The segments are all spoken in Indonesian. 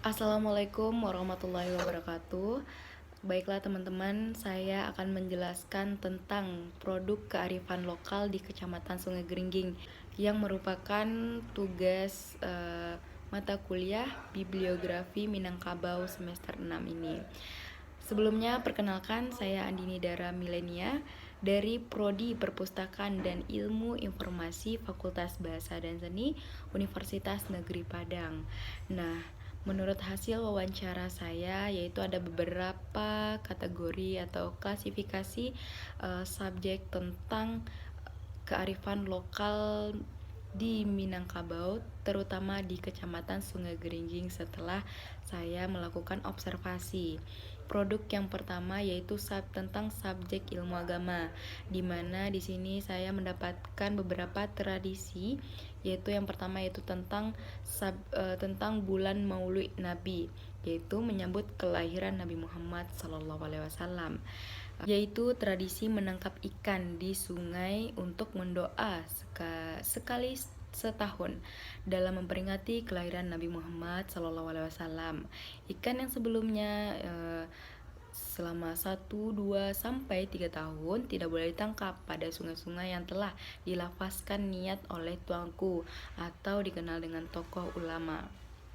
Assalamualaikum warahmatullahi wabarakatuh. Baiklah teman-teman, saya akan menjelaskan tentang produk kearifan lokal di Kecamatan Sungai Geringging yang merupakan tugas mata kuliah Bibliografi Minangkabau semester 6 ini. Sebelumnya, perkenalkan, saya Andini Dara Milenia dari Prodi Perpustakaan dan Ilmu Informasi Fakultas Bahasa dan Seni Universitas Negeri Padang. Nah, menurut hasil wawancara saya, yaitu ada beberapa kategori atau klasifikasi subjek tentang kearifan lokal di Minangkabau, terutama di Kecamatan Sungai Geringging setelah saya melakukan observasi. Produk yang pertama yaitu tentang subjek ilmu agama, di mana di sini saya mendapatkan beberapa tradisi, yaitu yang pertama yaitu tentang bulan Maulid Nabi, yaitu menyambut kelahiran Nabi Muhammad SAW, yaitu tradisi menangkap ikan di sungai untuk mendoa sekali setahun dalam memperingati kelahiran Nabi Muhammad SAW. Ikan yang sebelumnya selama 1, 2, sampai 3 tahun tidak boleh ditangkap pada sungai-sungai yang telah dilafazkan niat oleh tuanku atau dikenal dengan tokoh ulama.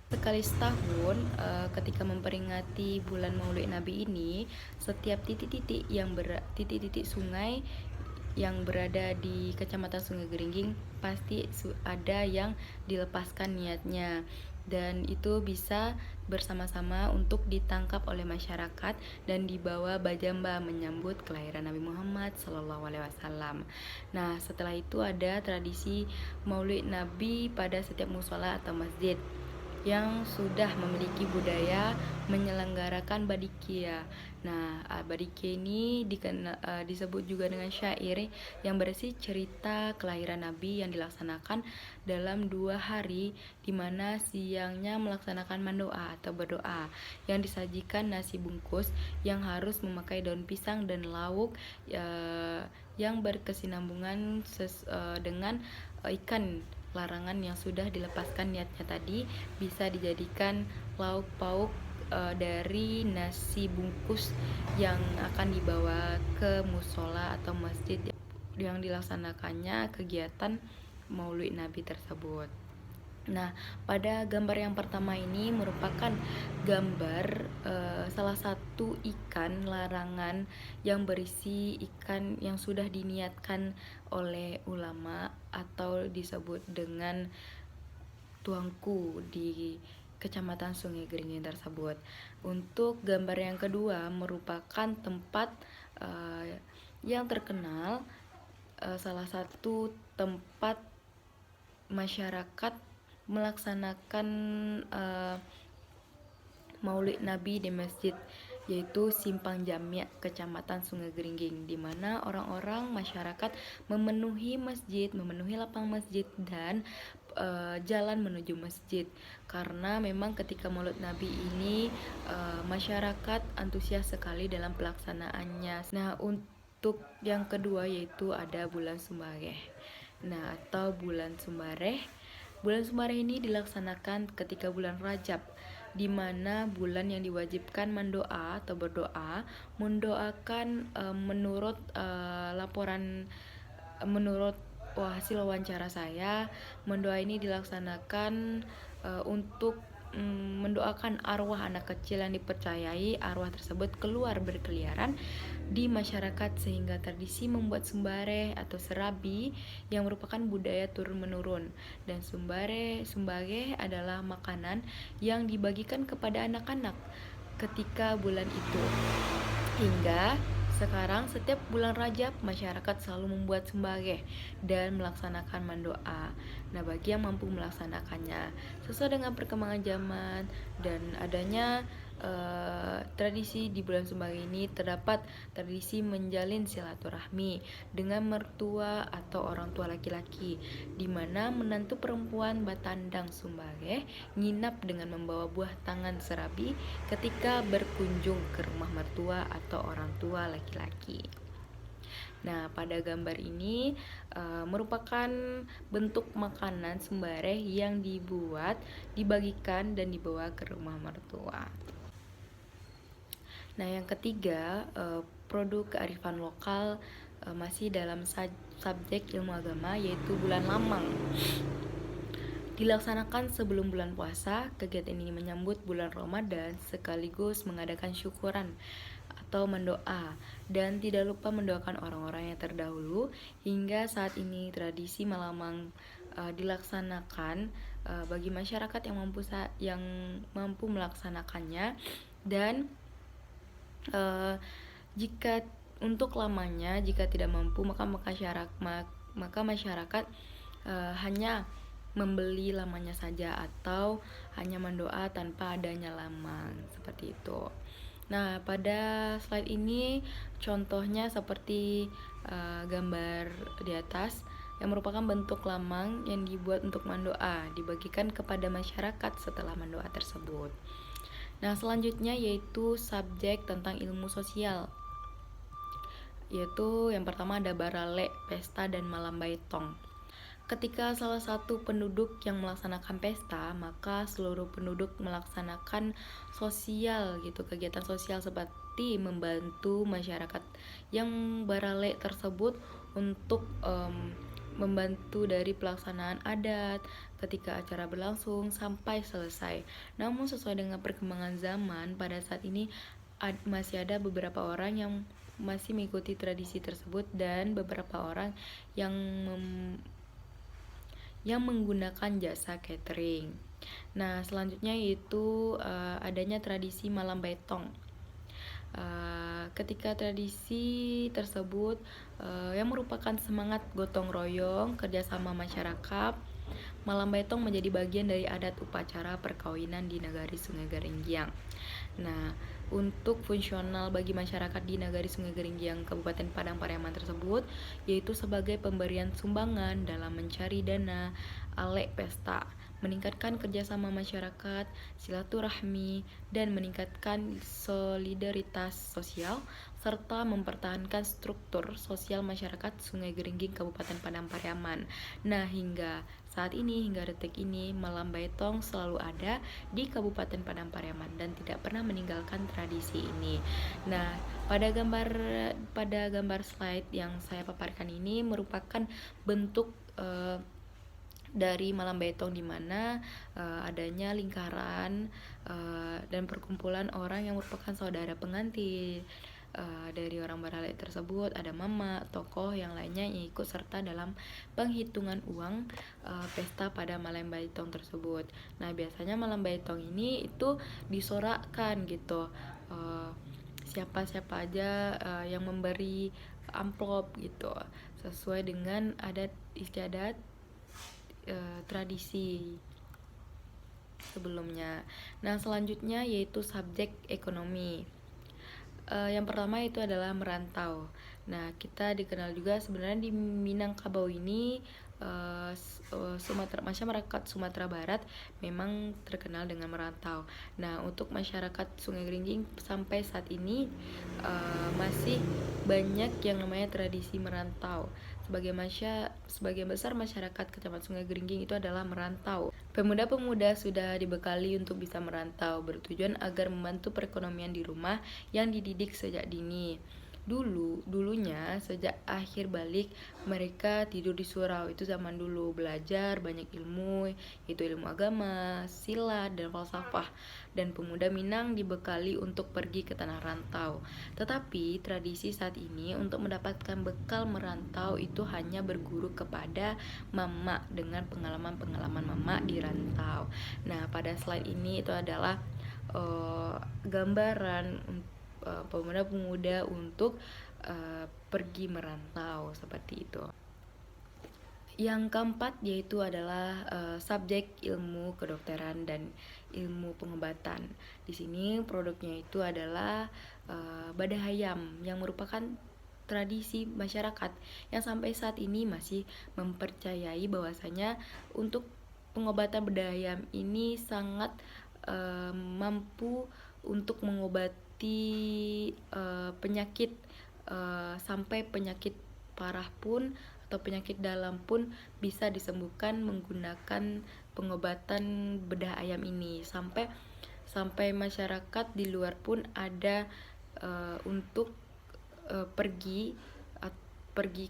Sekali setahun, ketika memperingati bulan Maulid Nabi ini, setiap titik-titik sungai yang berada di Kecamatan Sungai Geringging pasti ada yang dilepaskan niatnya, dan itu bisa bersama-sama untuk ditangkap oleh masyarakat dan dibawa bajamba menyambut kelahiran Nabi Muhammad SAW. Nah, setelah itu ada tradisi Maulid Nabi pada setiap musola atau masjid yang sudah memiliki budaya menyelenggarakan badikia. Nah, badikia ini disebut juga dengan syair yang berisi cerita kelahiran Nabi yang dilaksanakan dalam 2 hari, di mana siangnya melaksanakan mandoa atau berdoa yang disajikan nasi bungkus yang harus memakai daun pisang dan lauk yang berkesinambungan dengan ikan larangan yang sudah dilepaskan niatnya tadi, bisa dijadikan lauk pauk dari nasi bungkus yang akan dibawa ke musola atau masjid yang dilaksanakannya kegiatan Maulid Nabi tersebut. Nah, pada gambar yang pertama ini merupakan gambar salah satu ikan larangan yang berisi ikan yang sudah diniatkan oleh ulama atau disebut dengan tuangku di Kecamatan Sungai Geringging tersebut. Untuk gambar yang kedua merupakan tempat yang terkenal, salah satu tempat masyarakat melaksanakan Maulid Nabi di masjid, yaitu Simpang Jamia Kecamatan Sungai Geringging, di mana orang-orang masyarakat memenuhi masjid, memenuhi lapang masjid dan jalan menuju masjid, karena memang ketika Maulid Nabi ini masyarakat antusias sekali dalam pelaksanaannya. Nah, untuk yang kedua yaitu ada bulan Sumbareh. Nah, atau bulan Sumbareh. Bulan Sumbareh ini dilaksanakan ketika bulan Rajab, di mana bulan yang diwajibkan mendoa atau berdoa, mendoakan menurut hasil wawancara saya, mendoa ini dilaksanakan untuk mendoakan arwah anak kecil yang dipercayai arwah tersebut keluar berkeliaran di masyarakat, sehingga tradisi membuat sumbareh atau serabi yang merupakan budaya turun-menurun. Dan sumbareh adalah makanan yang dibagikan kepada anak-anak ketika bulan itu. Hingga sekarang setiap bulan Rajab masyarakat selalu membuat sembageh dan melaksanakan mendoa. Nah, bagi yang mampu melaksanakannya sesuai dengan perkembangan zaman dan adanya tradisi di bulan Sembageh ini, terdapat tradisi menjalin silaturahmi dengan mertua atau orang tua laki-laki, di mana menantu perempuan Batandang Sembageh nginap dengan membawa buah tangan serabi ketika berkunjung ke rumah mertua atau orang tua laki-laki. Nah, pada gambar ini merupakan bentuk makanan sembare yang dibuat, dibagikan, dan dibawa ke rumah mertua. Nah, yang ketiga, produk kearifan lokal masih dalam subjek ilmu agama, yaitu bulan lamang. Dilaksanakan sebelum bulan puasa, kegiatan ini menyambut bulan Ramadan sekaligus mengadakan syukuran atau mendoa, dan tidak lupa mendoakan orang-orang yang terdahulu. Hingga saat ini tradisi malamang dilaksanakan bagi masyarakat yang mampu melaksanakannya, dan jika untuk lamanya, jika tidak mampu, maka masyarakat hanya membeli lamanya saja atau hanya mendoa tanpa adanya lamang, seperti itu. Nah, pada slide ini contohnya seperti gambar di atas, yang merupakan bentuk lamang yang dibuat untuk mendoa, dibagikan kepada masyarakat setelah mendoa tersebut. Nah, selanjutnya yaitu subjek tentang ilmu sosial, yaitu yang pertama ada barale, pesta, dan malam baitong. Ketika salah satu penduduk yang melaksanakan pesta, maka seluruh penduduk melaksanakan sosial gitu, kegiatan sosial seperti membantu masyarakat yang barale tersebut untuk membantu dari pelaksanaan adat ketika acara berlangsung sampai selesai. Namun sesuai dengan perkembangan zaman, pada saat ini masih ada beberapa orang yang masih mengikuti tradisi tersebut, dan beberapa orang yang menggunakan jasa catering. Nah, selanjutnya yaitu adanya tradisi malam baitong. Ketika tradisi tersebut yang merupakan semangat gotong royong, kerjasama masyarakat, malam baitong menjadi bagian dari adat upacara perkawinan di Nagari Sungai Geringgiang. Nah, untuk fungsional bagi masyarakat di Nagari Sungai Geringgiang Kabupaten Padang Pariaman tersebut, yaitu sebagai pemberian sumbangan dalam mencari dana alek pesta, meningkatkan kerjasama masyarakat, silaturahmi, dan meningkatkan solidaritas sosial, serta mempertahankan struktur sosial masyarakat Sungai Geringgiang Kabupaten Padang Pariaman. Nah, hingga saat ini, hingga detik ini, malam baitong selalu ada di Kabupaten Padang Pariaman dan tidak pernah meninggalkan tradisi ini. Nah, pada gambar slide yang saya paparkan ini merupakan bentuk dari malam baitong, di mana adanya lingkaran dan perkumpulan orang yang merupakan saudara pengantin. Dari orang barale tersebut ada mama, tokoh yang lainnya yang ikut serta dalam penghitungan uang pesta pada malam baitong tersebut. Nah, biasanya malam baitong ini itu disorakkan gitu, siapa-siapa aja yang memberi amplop gitu, sesuai dengan adat istiadat tradisi sebelumnya. Nah, selanjutnya yaitu subjek ekonomi. Yang pertama itu adalah merantau. Nah, kita dikenal juga sebenarnya di Minangkabau ini, masyarakat Sumatera Barat memang terkenal dengan merantau. Nah, untuk masyarakat Sungai Geringgiang sampai saat ini masih banyak yang namanya tradisi merantau. Sebagian besar masyarakat Kecamatan Sungai Geringgiang itu adalah merantau. Pemuda-pemuda sudah dibekali untuk bisa merantau, bertujuan agar membantu perekonomian di rumah yang dididik sejak dini. Dulunya sejak akhir balik mereka tidur di surau. Itu zaman dulu, belajar banyak ilmu, yaitu ilmu agama, silat, dan falsafah. Dan pemuda Minang dibekali untuk pergi ke tanah rantau. Tetapi tradisi saat ini untuk mendapatkan bekal merantau itu hanya berguru kepada mama dengan pengalaman-pengalaman mama di rantau. Nah, pada slide ini itu adalah gambaran pemuda-pemuda untuk pergi merantau, seperti itu. Yang keempat yaitu adalah subjek ilmu kedokteran dan ilmu pengobatan. Di sini produknya itu adalah badahayam, yang merupakan tradisi masyarakat yang sampai saat ini masih mempercayai bahwasanya untuk pengobatan badahayam ini sangat mampu untuk mengobati penyakit sampai penyakit parah pun atau penyakit dalam pun bisa disembuhkan menggunakan pengobatan bedah ayam ini. Sampai masyarakat di luar pun ada untuk pergi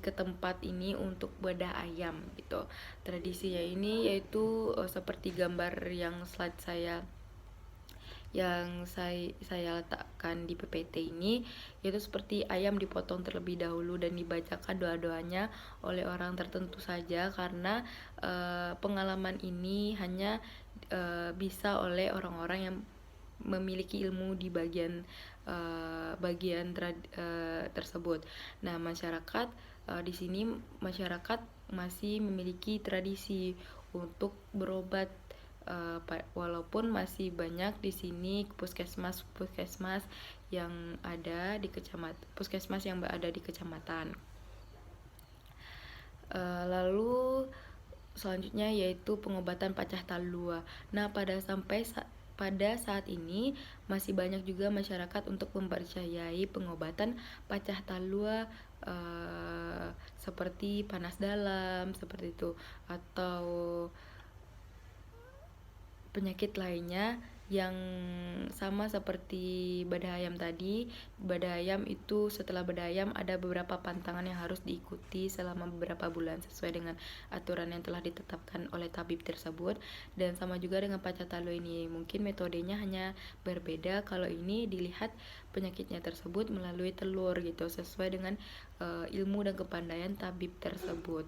ke tempat ini untuk bedah ayam gitu. Tradisinya ini yaitu seperti gambar yang slide saya letakkan di PPT ini, yaitu seperti ayam dipotong terlebih dahulu dan dibacakan doa-doanya oleh orang tertentu saja, karena pengalaman ini hanya bisa oleh orang-orang yang memiliki ilmu di bagian tersebut. Nah, masyarakat di sini masyarakat masih memiliki tradisi untuk berobat, walaupun masih banyak di sini puskesmas yang ada di kecamatan. Lalu selanjutnya yaitu pengobatan pacah talua. Nah, pada saat ini masih banyak juga masyarakat untuk mempercayai pengobatan pacah talua seperti panas dalam seperti itu, atau penyakit lainnya yang sama seperti bedah ayam tadi. Bedah ayam itu, setelah bedah ayam ada beberapa pantangan yang harus diikuti selama beberapa bulan sesuai dengan aturan yang telah ditetapkan oleh tabib tersebut. Dan sama juga dengan pacah talua ini, mungkin metodenya hanya berbeda. Kalau ini dilihat penyakitnya tersebut melalui telur gitu, sesuai dengan ilmu dan kepandaian tabib tersebut,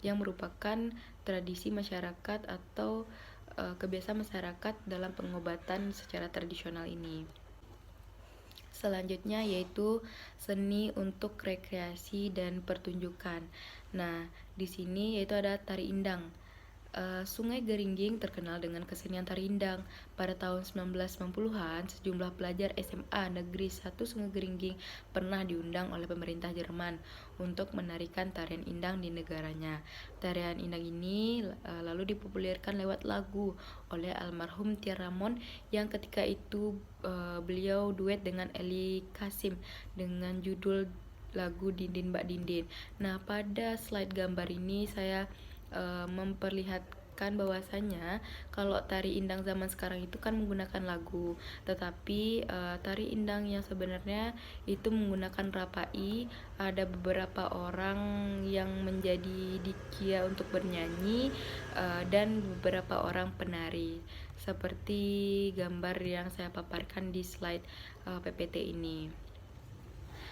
yang merupakan tradisi masyarakat atau kebiasaan masyarakat dalam pengobatan secara tradisional ini. Selanjutnya yaitu seni untuk rekreasi dan pertunjukan. Nah, di sini yaitu ada tari indang. Sungai Geringging terkenal dengan kesenian tari indang. Pada tahun 1990-an, sejumlah pelajar SMA Negeri 1 Sungai Geringging pernah diundang oleh pemerintah Jerman untuk menarikan tarian indang di negaranya. Tarian indang ini lalu dipopulerkan lewat lagu oleh almarhum Tiar Ramon, yang ketika itu beliau duet dengan Eli Kasim dengan judul lagu Dindin Mbak Dindin. Nah, pada slide gambar ini saya memperlihatkan bahwasanya kalau tari indang zaman sekarang itu kan menggunakan lagu, tetapi tari indang yang sebenarnya itu menggunakan rapai. Ada beberapa orang yang menjadi dikia untuk bernyanyi, dan beberapa orang penari, seperti gambar yang saya paparkan di slide PPT ini.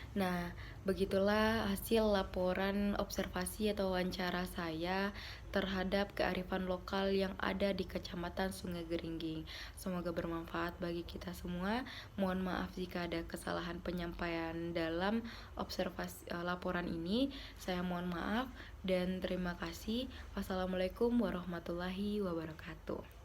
Nah, begitulah hasil laporan observasi atau wawancara saya terhadap kearifan lokal yang ada di Kecamatan Sungai Geringging. Semoga bermanfaat bagi kita semua. Mohon maaf jika ada kesalahan penyampaian dalam observasi laporan ini. Saya mohon maaf dan terima kasih. Wassalamualaikum warahmatullahi wabarakatuh.